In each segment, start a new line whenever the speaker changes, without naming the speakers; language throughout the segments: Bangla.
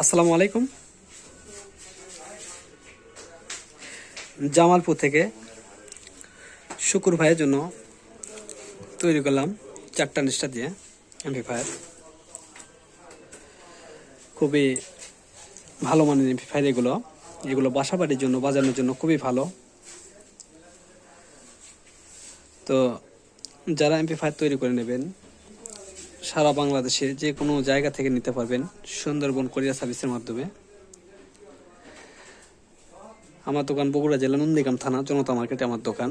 আসসালামু আলাইকুম। জামালপুর থেকে শুকুর ভাইয়ের জন্য তৈরি করলাম 4টা নিষ্ঠা দিয়ে এমপ্লিফায়ার। খুবই ভালো মানের এমপ্লিফায়ার এগুলো বাসা বাড়ির জন্য বাজানোর জন্য খুবই ভালো। তো যারা এমপ্লিফায়ার তৈরি করে নেবেন সারা বাংলাদেশে যে কোনো জায়গা থেকে নিতে পারবেন সুন্দরবন কোরিয়ার সার্ভিসের মাধ্যমে। আমার দোকান বগুড়া জেলা নন্দীগ্রাম থানা জনতা মার্কেটে আমার দোকান।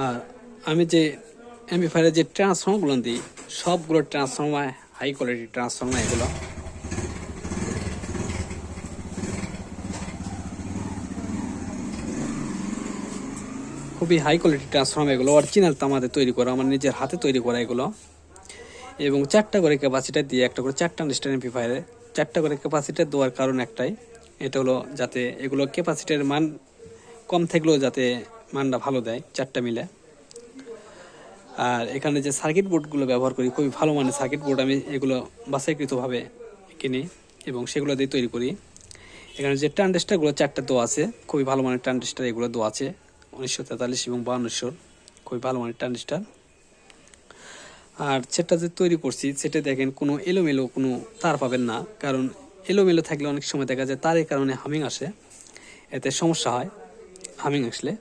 আর আমি যে এমপ্লিফায়ারের যে ট্রান্সফর্মারগুলো দিই সবগুলো ট্রান্সফর্মার হাই কোয়ালিটি ট্রান্সফর্মার। এগুলো খুবই হাই কোয়ালিটি ট্রান্সফর্মার, এগুলো অরিজিনাল আমাদের তৈরি করা, আমার নিজের হাতে তৈরি করা এগুলো। এবং 4টা করে ক্যাপাসিটার দিয়ে একটা করে 4টা নিষ্ঠা এমপ্লিফায়ারে 4টা করে ক্যাপাসিটার দেওয়ার কারণ একটাই, এটা হলো যাতে এগুলো ক্যাপাসিটির মান কম থাকলেও যাতে মানটা ভালো দেয় 4টা মিলে। আর এখানে যে সার্কিট বোর্ডগুলো ব্যবহার করি খুবই ভালো মানের সার্কিট বোর্ড, আমি এগুলো বাছাইকৃতভাবে কিনি এবং সেগুলো দিয়ে তৈরি করি। এখানে যে ট্রানজিস্টারগুলো 4টা দেওয়া আছে খুবই ভালো মানের ট্রানজিস্টার, এগুলো দেওয়া আছে 1943 এবং 5200, খুবই ভালো মানের ট্রানজিস্টার। আর সেটা যে তৈরি করছি সেটা দেখেন কোনো এলোমেলো কোনো তার পাবেন না, কারণ এলোমেলো থাকলে অনেক সময় দেখা যায় তারের কারণে হামিং আসে, এতে সমস্যা হয় হামিং আসলে।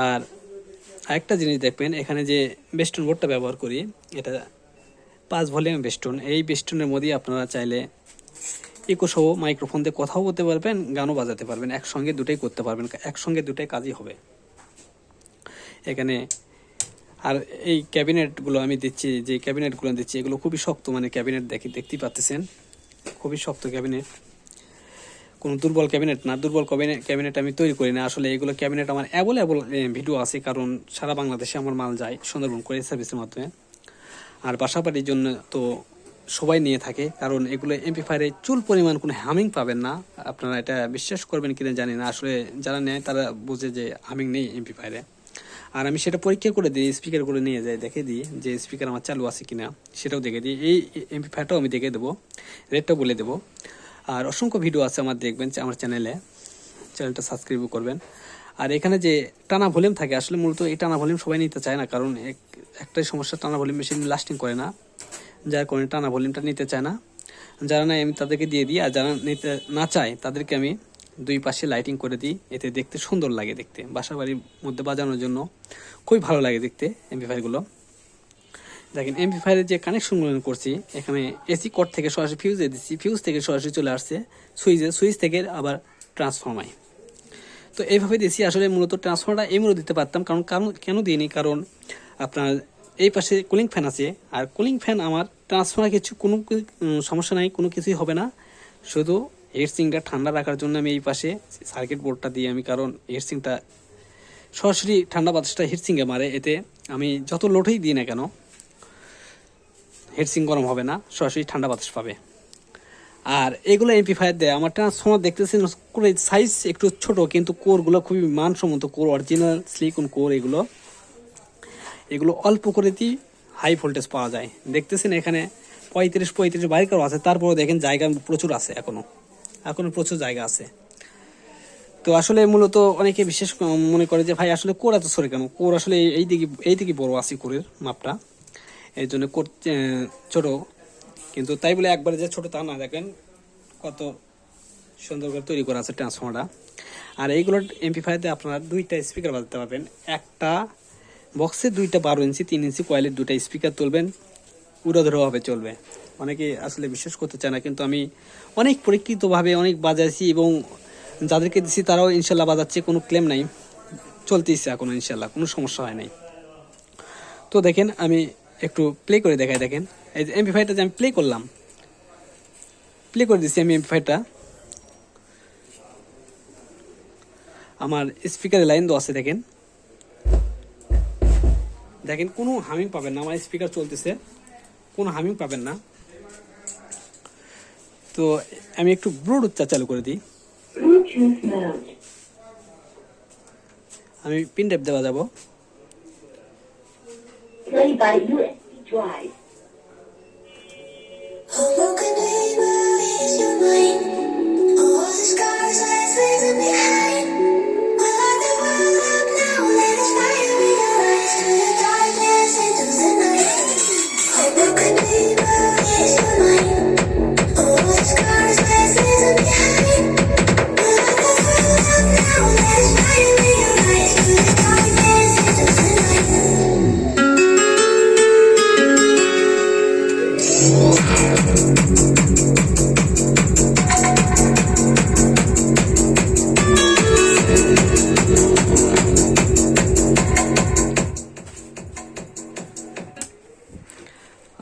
আর আরেকটা জিনিস দেখবেন, এখানে যে বেস্টন বোর্ডটা ব্যবহার করি এটা 5 ভলিউম বেস্টন। এই বেস্টনের মধ্যেই আপনারা চাইলে ইকোসহ মাইক্রোফোন দিয়ে কথাও বলতে পারবেন, গানও বাজাতে পারবেন, একসঙ্গে দুটাই করতে পারবেন, একসঙ্গে দুটাই কাজই হবে এখানে। আর এই ক্যাবিনেটগুলো আমি দিচ্ছি, যে ক্যাবিনেটগুলো দিচ্ছি এগুলো খুবই শক্ত, মানে ক্যাবিনেট দেখতেই পাচ্ছেন খুবই শক্ত ক্যাবিনেট, কোনো দুর্বল ক্যাবিনেট না। দুর্বল ক্যাবিনেট আমি তৈরি করি না আসলে, এগুলো ক্যাবিনেট আমার অ্যাভেলেবল ভিডিও আছে, কারণ সারা বাংলাদেশে আমার মাল যায় সুন্দরবন কোরিয়ার সার্ভিসের মাধ্যমে। আর বাসাবাড়ির জন্য তো সবাই নিয়ে থাকে, কারণ এগুলো এমপ্লিফায়ারে চুল পরিমাণ কোনো হামিং পাবেন না। আপনারা এটা বিশ্বাস করবেন কিনা জানি না, আসলে যারা নেয় তারা বুঝে যে হামিং নেই এমপ্লিফায়ারে। আর আমি সেটা পরীক্ষা করে দিই, স্পিকার করে নিয়ে যাই, দেখে দিই যে স্পিকার আমার চালু আছে কিনা, সেটাও দেখে দিই। এই এমপ্লিফায়ারটাও আমি দেখে দেবো, রেটটাও বলে দেবো। আর অসংখ্য ভিডিও আছে আমার, দেখবেন আমার চ্যানেলটা সাবস্ক্রাইব করবেন। আর এখানে যে টানা ভলিউম থাকে, আসলে মূলত এই টানা ভলিউম সবাই নিতে চায় না, কারণ একটাই সমস্যা, টানা ভলিউম মেশিন লাস্টিং করে না, যার কারণে টানা ভলিউমটা নিতে চায় না। যারা নেয় আমি তাদেরকে দিয়ে দিই, আর যারা নিতে না চায় তাদেরকে আমি দুই পাশে লাইটিং করে দিই, এতে দেখতে সুন্দর লাগে, দেখতে বাসা বাড়ির মধ্যে বাজানোর জন্য খুবই ভালো লাগে দেখতে এমপ্লিফায়ারগুলো। দেখেন এমপ্লিফায়ারের যে কানেকশনগুলো করছি, এখানে এসি কট থেকে সরাসরি ফিউজে দিচ্ছি, ফিউজ থেকে সরাসরি চলে আসছে সুইচ থেকে আবার ট্রান্সফর্মায়। তো এইভাবে দিচ্ছি। আসলে মূলত ট্রান্সফর্মারটা এমনও দিতে পারতাম, কারণ কেন দিইনি, কারণ আপনার এই পাশে কুলিং ফ্যান আছে, আর কুলিং ফ্যান আমার ট্রান্সফর্মার কোনো সমস্যা নাই, কোনো কিছুই হবে না, শুধু হিটসিংটা ঠান্ডা রাখার জন্য আমি এই পাশে সার্কিট বোর্ডটা দিই আমি, কারণ হিটসিংটা সরাসরি ঠান্ডা বাতাসটা হিটসিংয়ে মারে, এতে আমি যত লোডেই দিই না কেন হিটসিং গরম হবে না, সরাসরি ঠান্ডা বাতাস পাবে। আর এগুলো এমপ্লিফায়ার দেয় আমার ট্রান্সফর্মার দেখতেছেন করে সাইজ একটু ছোট, কিন্তু কোরগুলো খুবই মানসম্মত কোর, অরিজিনাল সিলিকন কোর। এগুলো অল্প করে দিয়ে হাই ভোল্টেজ পাওয়া যায়। দেখতেছেন এখানে 35 বাইর করা আছে, তারপরে দেখেন জায়গা প্রচুর আছে, এখনো প্রচুর জায়গা আছে। তো আসলে মূলত অনেকে বিশেষ মনে করে যে ভাই আসলে কোর এত সরে কেন, কোর আসলে এই দিকে বড় আছে কোরের মাপটা, এই জন্য কোর ছোট, কিন্তু তাই বলে একবারে যে ছোট তা না, দেখেন কত সুন্দর করে তৈরি করা আছে ট্রান্সফর্মারটা। আর এইগুলোর এমপ্লিফায়ারতে আপনারা 2টা স্পিকার বাজাতে পারবেন, একটা বক্সে 2টা 12 ইঞ্চি 3 ইঞ্চি কয়েলের 2টা স্পিকার তুলবেন, উড়োধুরোভাবে চলবে। অনেকে আসলে বিশ্বাস করতে চায় না, কিন্তু আমি অনেক পরীক্ষিতভাবে অনেক বাজাইছি এবং যাদেরকে দিচ্ছি তারাও ইনশাল্লাহ বাজাচ্ছে, কোনো ক্লেম নাই, চলতেইছে এখনো ইনশাল্লাহ, কোনো সমস্যা হয় নাই। তো দেখেন আমি একটু প্লে করে দেখাই, দেখেন এই যে এমপ্লিফায়ারটা যে আমি প্লে করে দিচ্ছি, আমি এমপ্লিফায়ারটা আমার স্পিকারের লাইন দেওয়া আছে, দেখেন কোনো হামিং পাবেন না, আমার স্পিকার চলতেছে, কোনো হামিং পাবেন না। তো আমি একটু ব্লুটুথটা চালু করে দিই, আমি পিন ট্যাপ দেওয়া যাব।
Play by USB drive.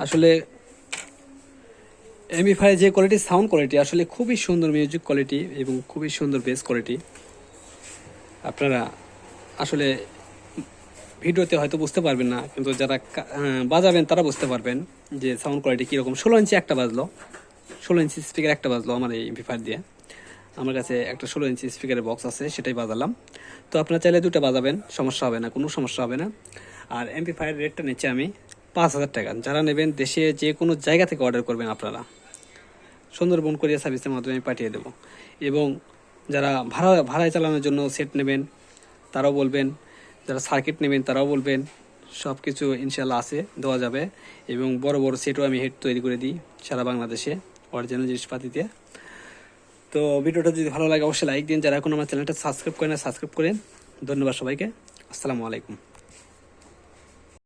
আসলে এমবিফাই যে কোয়ালিটি, সাউন্ড কোয়ালিটি আসলে খুবই সুন্দর মিউজিক কোয়ালিটি এবং খুবই সুন্দর বেস কোয়ালিটি। আপনারা আসলে ভিডিওতে হয়তো বুঝতে পারবেন না, কিন্তু যারা বাজাবেন তারা বুঝতে পারবেন যে সাউন্ড কোয়ালিটি কীরকম। 16 ইঞ্চি একটা বাজলো, 16 ইঞ্চি স্পিকার একটা বাজলো আমার এই এমবিফাই দিয়ে। আমার কাছে একটা 16 ইঞ্চি স্পিকারের বক্স আছে, সেটাই বাজালাম। তো আপনারা চাইলে দুটো বাজাবেন, সমস্যা হবে না, কোনো সমস্যা হবে না। আর এমবিফাইয়ের রেটটা নিচ্ছে আমি 5,000 টাকা। যারা নেবেন দেশে যে কোনো জায়গা থেকে অর্ডার করবেন আপনারা, সুন্দরবন কোরিয়ার সার্ভিসের মাধ্যমে আমি পাঠিয়ে দেবো। এবং যারা ভাড়ায় চালানোর জন্য সেট নেবেন তারাও বলবেন, যারা সার্কিট নেবেন তারাও বলবেন, সব কিছু ইনশাল্লাহ আছে, দেওয়া যাবে। এবং বড় বড় সেটও আমি হেড তৈরি করে দিই সারা বাংলাদেশে অরিজিনাল জিনিসপাতিতে। তো ভিডিওটা যদি ভালো লাগে অবশ্যই লাইক দিন। যারা এখন আমার চ্যানেলটা সাবস্ক্রাইব করেন না, সাবস্ক্রাইব করেন। ধন্যবাদ সবাইকে। আসসালামু আলাইকুম।